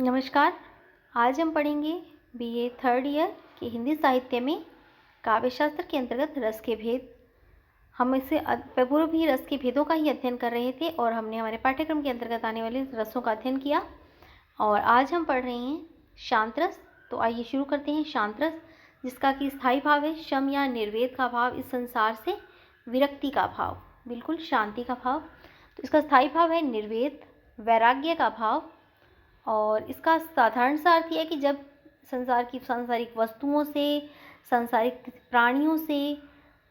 नमस्कार। आज हम पढ़ेंगे बीए थर्ड ईयर के हिंदी साहित्य में काव्यशास्त्र के अंतर्गत रस के भेद। हम इससे पूर्व भी रस के भेदों का ही अध्ययन कर रहे थे और हमने हमारे पाठ्यक्रम के अंतर्गत आने वाले रसों का अध्ययन किया और आज हम पढ़ रहे हैं शांत रस। तो आइए शुरू करते हैं। शांत रस, जिसका कि स्थायी भाव है शम या निर्वेद का भाव, इस संसार से विरक्ति का भाव, बिल्कुल शांति का भाव। तो इसका स्थायी भाव है निर्वेद, वैराग्य का भाव। और इसका साधारण सा अर्थ यह है कि जब सांसारिक वस्तुओं से, सांसारिक प्राणियों से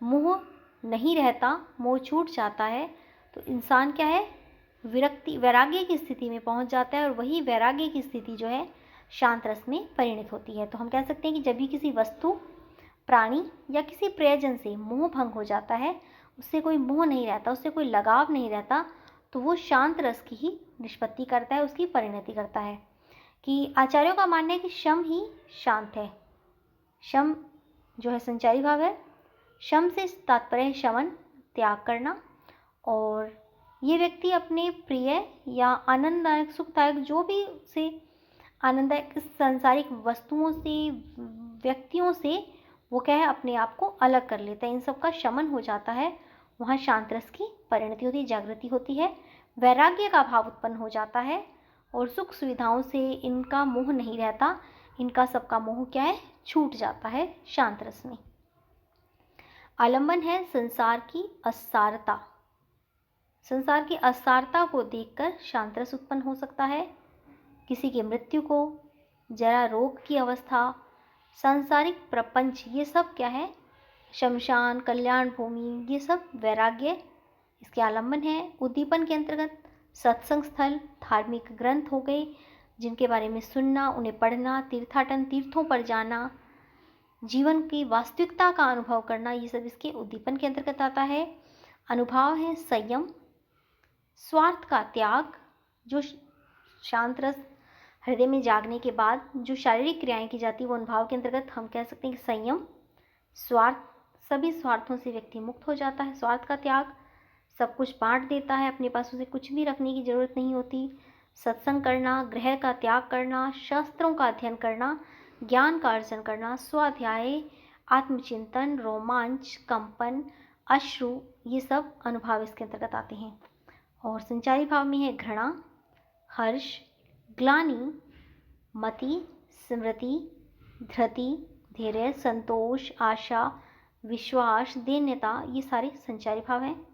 मोह नहीं रहता, मोह छूट जाता है, तो इंसान क्या है, विरक्ति वैराग्य की स्थिति में पहुंच जाता है और वही वैराग्य की स्थिति जो है शांत रस में परिणत होती है। तो हम कह सकते हैं कि जब भी किसी वस्तु, प्राणी या किसी प्रियजन से मोह भंग हो जाता है, उससे कोई मोह नहीं रहता, उससे कोई लगाव नहीं रहता, तो वो शांत रस की ही निष्पत्ति करता है, उसकी परिणति करता है। कि आचार्यों का मानना है कि शम ही शांत है। शम जो है संचारी भाव है। शम से तात्पर्य है शमन, त्याग करना। और ये व्यक्ति अपने प्रिय या आनंददायक, सुखदायक, जो भी से आनंददायक सांसारिक वस्तुओं से, व्यक्तियों से वो क्या है, अपने आप को अलग कर लेता है। इन सब का शमन हो जाता है, वहाँ शांत रस की परिणति होती है, जागृति होती है, वैराग्य का भाव उत्पन्न हो जाता है और सुख सुविधाओं से इनका मोह नहीं रहता, इनका सबका मोह क्या है, छूट जाता है शांत रस में। आलंबन है संसार की असारता। संसार की असारता को देखकर शांत रस उत्पन्न हो सकता है। किसी की मृत्यु को, जरा रोग की अवस्था, सांसारिक प्रपंच, ये सब क्या है, शमशान, कल्याण भूमि, ये सब वैराग्य इसके आलंबन है। उद्दीपन के अंतर्गत सत्संग स्थल, धार्मिक ग्रंथ हो गए जिनके बारे में सुनना, उन्हें पढ़ना, तीर्थाटन, तीर्थों पर जाना, जीवन की वास्तविकता का अनुभव करना, ये सब इसके उद्दीपन के अंतर्गत आता है। अनुभाव है संयम, स्वार्थ का त्याग। जो शांत रस हृदय में जागने के बाद जो शारीरिक क्रियाएं की जाती है, वो अनुभाव के अंतर्गत हम कह सकते हैं कि संयम, स्वार्थ, सभी स्वार्थों से व्यक्ति मुक्त हो जाता है। स्वार्थ का त्याग, सब कुछ बांट देता है, अपने पास उसे कुछ भी रखने की जरूरत नहीं होती। सत्संग करना, ग्रह का त्याग करना, शास्त्रों का अध्ययन करना, ज्ञान का अर्जन करना, स्वाध्याय, आत्मचिंतन, रोमांच, कंपन, अश्रु, ये सब अनुभाव इसके अंतर्गत आते हैं। और संचारी भाव में है घृणा, हर्ष, ग्लानि, मति, स्मृति, धृति, धैर्य, संतोष, आशा, विश्वास, दैन्यता, ये सारे संचारी भाव हैं।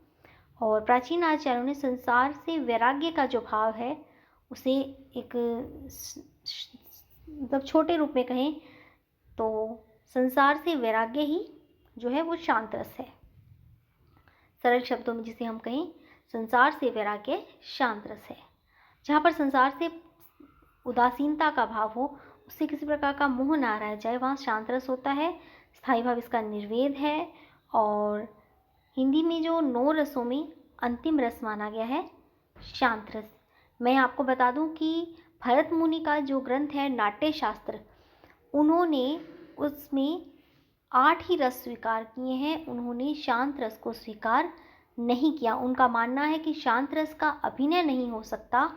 और प्राचीन आचार्यों ने संसार से वैराग्य का जो भाव है उसे एक मतलब छोटे रूप में कहें तो संसार से वैराग्य ही जो है वो शांत रस है। सरल शब्दों में जिसे हम कहें, संसार से वैराग्य शांत रस है। जहाँ पर संसार से उदासीनता का भाव हो, उससे किसी प्रकार का मोह ना रह जाए, वहाँ शांत रस होता है। स्थायी भाव इसका निर्वेद है। और हिंदी में जो 9 रसों में अंतिम रस माना गया है शांत रस। मैं आपको बता दूं कि भरत मुनि का जो ग्रंथ है नाट्य शास्त्र, उन्होंने उसमें 8 ही रस स्वीकार किए हैं, उन्होंने शांत रस को स्वीकार नहीं किया। उनका मानना है कि शांत रस का अभिनय नहीं हो सकता,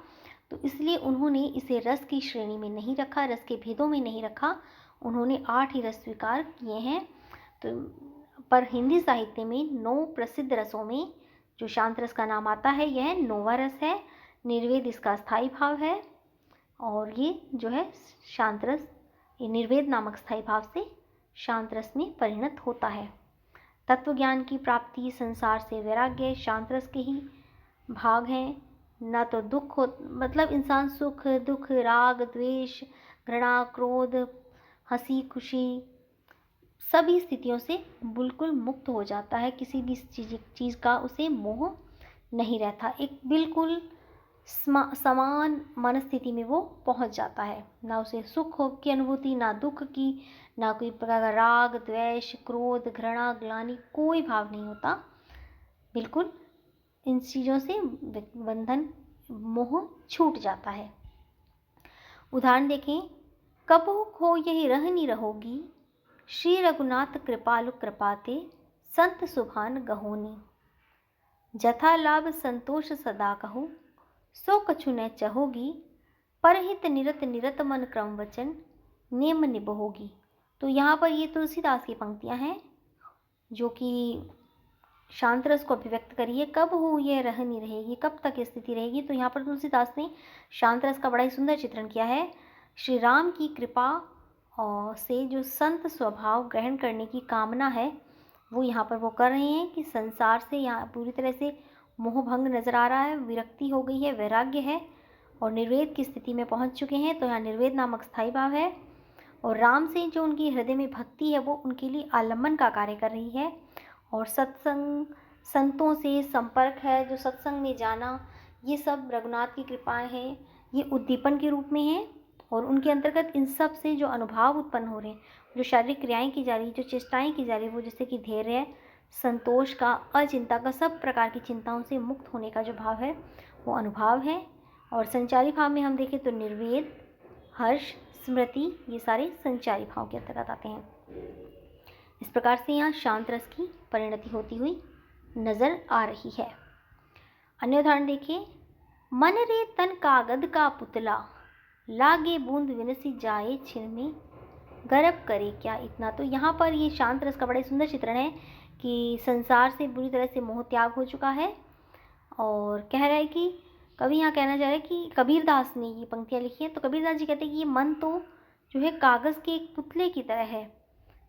तो इसलिए उन्होंने इसे रस की श्रेणी में नहीं रखा, रस के भेदों में नहीं रखा, उन्होंने 8 ही रस स्वीकार किए हैं। तो पर हिंदी साहित्य में 9 प्रसिद्ध रसों में जो शांत रस का नाम आता है, यह 9वां रस है। निर्वेद इसका स्थायी भाव है और ये जो है शांत रस, ये निर्वेद नामक स्थायी भाव से शांत रस में परिणत होता है। तत्व ज्ञान की प्राप्ति, संसार से वैराग्य, शांत रस के ही भाग हैं। न तो दुख हो, मतलब इंसान सुख, दुख, राग, द्वेष, घृणा, क्रोध, हंसी, खुशी, सभी स्थितियों से बिल्कुल मुक्त हो जाता है। किसी भी चीज़ का उसे मोह नहीं रहता, एक बिल्कुल समान मनस्थिति में वो पहुंच जाता है। ना उसे सुख की अनुभूति, ना दुख की, ना कोई प्रकार का राग, द्वेष, क्रोध, घृणा, ग्लानि, कोई भाव नहीं होता। बिल्कुल इन चीज़ों से बंधन, मोह छूट जाता है। उदाहरण देखें, कबहु खो यही रहनी रहोगी, श्री रघुनाथ कृपालु कृपाते, संत सुभान गहोनी। जथा लाभ संतोष सदा कहूँ, सो कछु न चहोगी, परहित निरत निरत मन क्रम वचन नेम निबहोगी। तो यहाँ पर ये तुलसीदास की पंक्तियाँ हैं जो कि शांत रस को अभिव्यक्त करिए। कब हो ये रहनी रहेगी, कब तक ये स्थिति रहेगी। तो यहाँ पर तुलसीदास ने शांत रस का बड़ा ही सुंदर चित्रण किया है। श्री राम की कृपा और से जो संत स्वभाव ग्रहण करने की कामना है वो यहाँ पर वो कर रहे हैं कि संसार से यहाँ पूरी तरह से मोहभंग नजर आ रहा है, विरक्ति हो गई है, वैराग्य है और निर्वेद की स्थिति में पहुँच चुके हैं। तो यहाँ निर्वेद नामक स्थायी भाव है और राम से जो उनकी हृदय में भक्ति है वो उनके लिए आलम्बन का कार्य कर रही है। और सत्संग, संतों से संपर्क है, जो सत्संग में जाना, ये सब रघुनाथ की कृपाएं हैं, ये उद्दीपन के रूप में है। और उनके अंतर्गत इन सब से जो अनुभाव उत्पन्न हो रहे हैं, जो शारीरिक क्रियाएं की जा रही, जो चेष्टाएं की जा रही, वो जैसे कि धैर्य, संतोष का, अचिंता का, सब प्रकार की चिंताओं से मुक्त होने का जो भाव है वो अनुभाव है। और संचारी भाव में हम देखें तो निर्वेद, हर्ष, स्मृति, ये सारे संचारी भाव के अंतर्गत आते हैं। इस प्रकार से यहाँ शांत रस की परिणति होती हुई नजर आ रही है। अन्य उदाहरण देखिए। मन रे तन कागद का पुतला, लागे बूंद विनसी जाए छिन में, गर्व करे क्या इतना। तो यहाँ पर ये शांत रस का बड़ा सुंदर चित्रण है कि संसार से बुरी तरह से मोह त्याग हो चुका है। और कह रहा है कि कवि यहाँ कहना चाह रहा है कि कबीरदास ने ये पंक्तियाँ लिखी हैं। तो कबीरदास जी कहते हैं कि ये मन तो जो है कागज़ के एक पुतले की तरह है।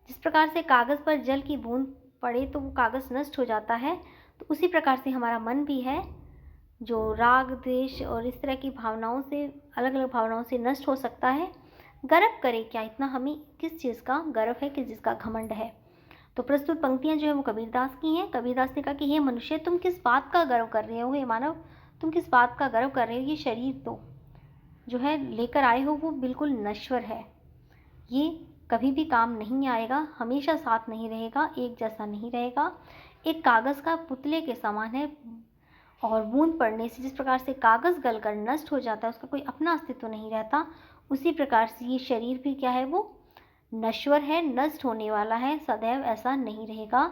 जिस प्रकार से कागज़ पर जल की बूंद पड़े तो वो कागज़ नष्ट हो जाता है, तो उसी प्रकार से हमारा मन भी है जो राग, द्वेष और इस तरह की भावनाओं से, अलग अलग भावनाओं से नष्ट हो सकता है। गर्व करे क्या इतना, हमें किस चीज़ का गर्व है, किस चीज़ का घमंड है। तो प्रस्तुत पंक्तियाँ जो है वो कबीरदास की हैं। कबीरदास ने कहा कि हे मनुष्य, तुम किस बात का गर्व कर रहे हो, हे मानव तुम किस बात का गर्व कर रहे हो। ये शरीर तो जो है लेकर आए हो वो बिल्कुल नश्वर है, ये कभी भी काम नहीं आएगा, हमेशा साथ नहीं रहेगा, एक जैसा नहीं रहेगा, एक कागज़ का पुतले के समान है। और बूंद पड़ने से जिस प्रकार से कागज़ गलकर नष्ट हो जाता है, उसका कोई अपना अस्तित्व नहीं रहता, उसी प्रकार से ये शरीर भी क्या है, वो नश्वर है, नष्ट होने वाला है, सदैव ऐसा नहीं रहेगा।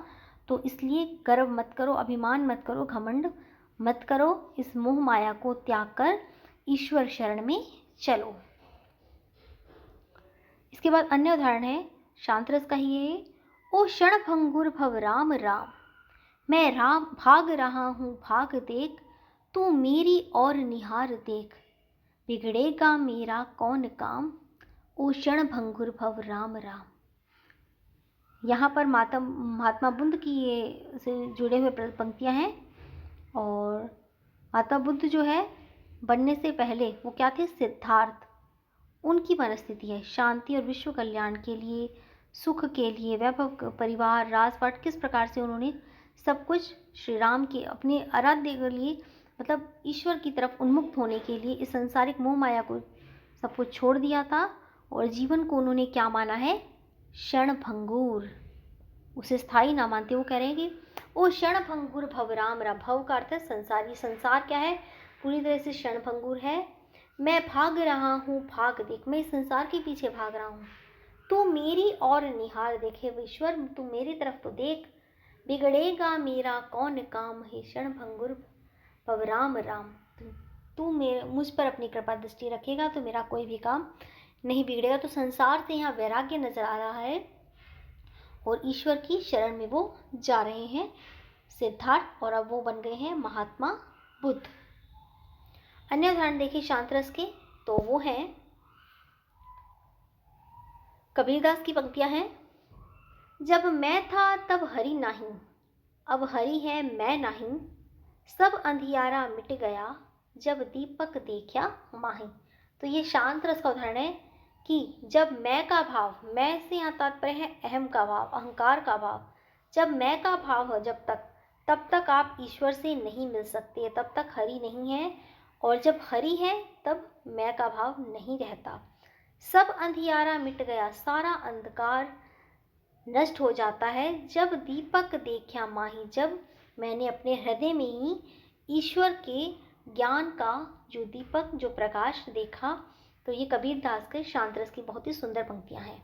तो इसलिए गर्व मत करो, अभिमान मत करो, घमंड मत करो, इस मोह माया को त्याग कर ईश्वर शरण में चलो। इसके बाद अन्य उदाहरण है शांत रस का ही है। ओ क्षण भंगुर भव राम राम, मैं राम भाग रहा हूँ भाग देख, तू मेरी और निहार देख, बिगड़ेगा मेरा कौन काम, ओ क्षण भंगुर भव राम राम। यहाँ पर महात्मा बुद्ध की ये से जुड़े हुए पंक्तियाँ हैं। और महात्मा बुद्ध जो है बनने से पहले वो क्या थे, सिद्धार्थ। उनकी मनस्थिति है शांति और विश्व कल्याण के लिए, सुख के लिए, वैभव, परिवार, राजपाट, किस प्रकार से उन्होंने सब कुछ श्री राम के अपने आराध्य के लिए, मतलब ईश्वर की तरफ उन्मुक्त होने के लिए इस संसारिक मोह माया को सब कुछ छोड़ दिया था। और जीवन को उन्होंने क्या माना है, क्षण भंगुर, उसे स्थायी ना मानते। वो कह रहे हैं कि ओ क्षण भंगुर भव राम राम। भव का अर्थ है संसार। ये संसार क्या है, पूरी तरह से क्षण भंगुर है। मैं भाग रहा हूँ भाग देख, मैं इस संसार के पीछे भाग रहा हूँ, तू मेरी और निहार देखे, ईश्वर तू मेरी तरफ तो देख, बिगड़ेगा मेरा कौन काम है, क्षण भंगुर भव राम राम। तू मुझ पर अपनी कृपा दृष्टि रखेगा तो मेरा कोई भी काम नहीं बिगड़ेगा। तो संसार से यहाँ वैराग्य नजर आ रहा है और ईश्वर की शरण में वो जा रहे हैं सिद्धार्थ, और अब वो बन गए हैं महात्मा बुद्ध। अन्य उदाहरण देखिए शांत रस के, तो वो हैं कबीरदास की पंक्तियां हैं। जब मैं था तब हरि नहीं, अब हरि है मैं नहीं, सब अंधियारा मिट गया, जब दीपक देखा माही। तो ये शांत रस का उदाहरण है कि जब मैं का भाव, मैं से यहाँ तात्पर्य है अहम का भाव, अहंकार का भाव, जब मैं का भाव हो जब तक, तब तक आप ईश्वर से नहीं मिल सकते, तब तक हरि नहीं है। और जब हरि है तब मैं का भाव नहीं रहता। सब अंधियारा मिट गया, सारा अंधकार नष्ट हो जाता है, जब दीपक देखा माही, जब मैंने अपने हृदय में ही ईश्वर के ज्ञान का जो दीपक, जो प्रकाश देखा। तो ये कबीरदास के शांत रस की बहुत ही सुंदर पंक्तियां हैं।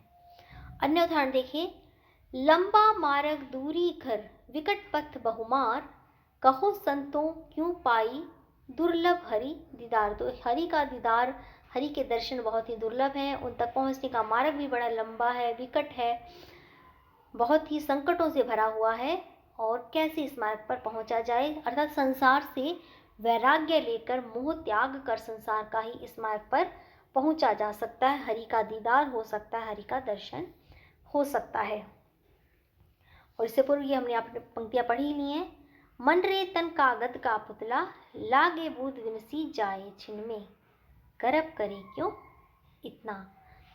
अन्य उदाहरण देखिए। लंबा मार्ग दूरी घर, विकट पथ बहुमार, कहो संतों क्यों पाई, दुर्लभ हरि दीदार। तो हरि का दीदार, हरि के दर्शन बहुत ही दुर्लभ हैं, उन तक पहुंचने का मार्ग भी बड़ा लंबा है, विकट है, बहुत ही संकटों से भरा हुआ है। और कैसे इस मार्ग पर पहुंचा जाए, अर्थात संसार से वैराग्य लेकर मोह त्याग कर संसार का ही इस मार्ग पर पहुंचा जा सकता है। हरि का दीदार हो सकता है, हरि का दर्शन हो सकता है। और इससे पूर्व ये हमने अपनी पंक्तियां पढ़ी ली हैं। मन रे तन कागद का पुतला, लागे बूंद विनसी जाए छिन में, गर्भ करे क्यों इतना।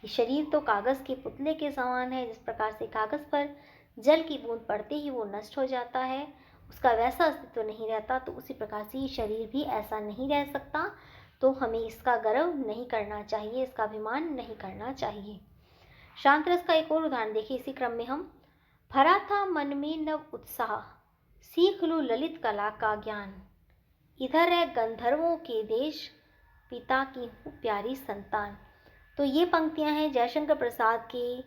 ये शरीर तो कागज के पुतले के समान है। जिस प्रकार से कागज पर जल की बूंद पड़ते ही वो नष्ट हो जाता है, उसका वैसा अस्तित्व नहीं रहता, तो उसी प्रकार से ये शरीर भी ऐसा नहीं रह सकता। तो हमें इसका गर्व नहीं करना चाहिए, इसका अभिमान नहीं करना चाहिए। शांत रस का एक और उदाहरण देखिए इसी क्रम में हम। भरा था मन में नव उत्साह, सीख लूं ललित कला का ज्ञान, इधर है गंधर्वों के देश, पिता की हूँ प्यारी संतान। तो ये पंक्तियां हैं जयशंकर प्रसाद के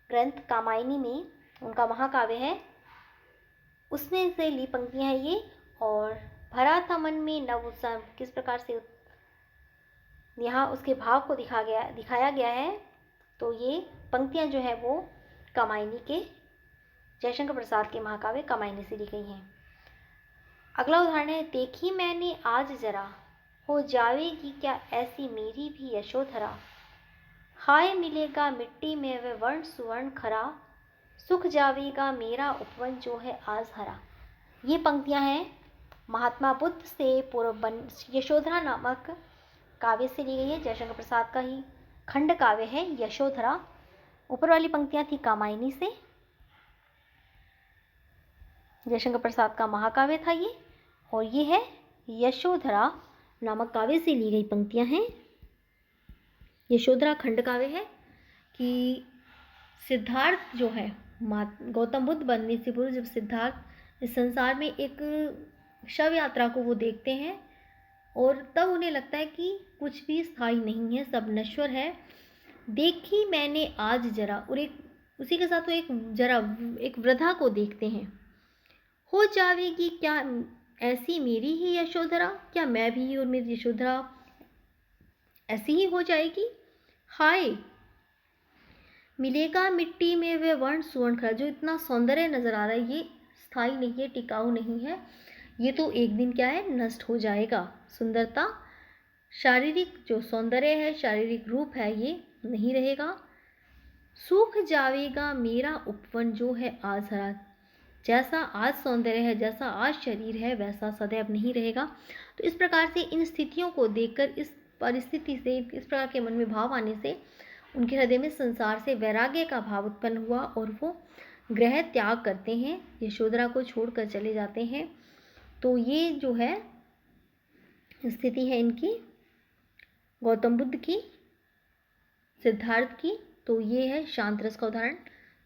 ग्रंथ कामायनी में, उनका महाकाव्य है, उसमें से ली पंक्तियां हैं ये। और भरा था मन में नव उत्साह, किस प्रकार से यहाँ उसके भाव को दिखाया गया है। तो ये पंक्तियां जो है वो कामायनी के, जयशंकर प्रसाद के महाकाव्य कामायनी से ली गई हैं। अगला उदाहरण है। देखी मैंने आज जरा, हो जावेगी क्या ऐसी मेरी भी यशोधरा, हाय मिलेगा मिट्टी में वह वर्ण सुवर्ण खरा, सुख जावेगा मेरा उपवन जो है आज हरा। ये पंक्तियां हैं महात्मा बुद्ध से पूर्व यशोधरा नामक काव्य से ली गई है। जयशंकर प्रसाद का ही खंड काव्य है यशोधरा। ऊपर वाली पंक्तियां थी कामायनी से, जयशंकर प्रसाद का महाकाव्य था ये, और ये है यशोधरा नामक काव्य से ली गई पंक्तियां हैं। यशोधरा खंड काव्य है कि सिद्धार्थ जो है, गौतम बुद्ध बनने से पूर्व जब सिद्धार्थ इस संसार में एक शव यात्रा को वो देखते हैं, और तब उन्हें लगता है कि कुछ भी स्थायी नहीं है, सब नश्वर है। देखी मैंने आज जरा, और एक उसी के साथ वो एक वृद्धा को देखते हैं। हो जावेगी क्या ऐसी मेरी ही यशोधरा, क्या मैं भी और मेरी यशोधरा ऐसी ही हो जाएगी। हाय मिलेगा मिट्टी में वह वर्ण सुवर्ण खरा, जो इतना सौंदर्य नजर आ रहा है ये स्थायी नहीं है, टिकाऊ नहीं है, ये तो एक दिन क्या है, नष्ट हो जाएगा। सुंदरता, शारीरिक जो सौंदर्य है, शारीरिक रूप है, ये नहीं रहेगा। सूख जावेगा मेरा उपवन जो है आज हरा, जैसा आज सौंदर्य है, जैसा आज शरीर है, वैसा सदैव नहीं रहेगा। तो इस प्रकार से इन स्थितियों को देखकर, इस परिस्थिति से, इस प्रकार के मन में भाव आने से उनके हृदय में संसार से वैराग्य का भाव उत्पन्न हुआ, और वो गृह त्याग करते हैं, यशोधरा को छोड़कर चले जाते हैं। तो ये जो है स्थिति है इनकी, गौतम बुद्ध की, सिद्धार्थ की। तो ये है शांत रस का उदाहरण।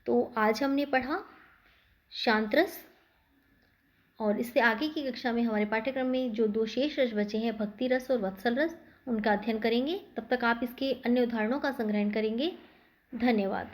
तो आज हमने पढ़ा शांत रस, और इससे आगे की कक्षा में हमारे पाठ्यक्रम में जो 2 शेष रस बचे हैं, भक्ति रस और वत्सल रस, उनका अध्ययन करेंगे। तब तक आप इसके अन्य उदाहरणों का संग्रहण करेंगे। धन्यवाद।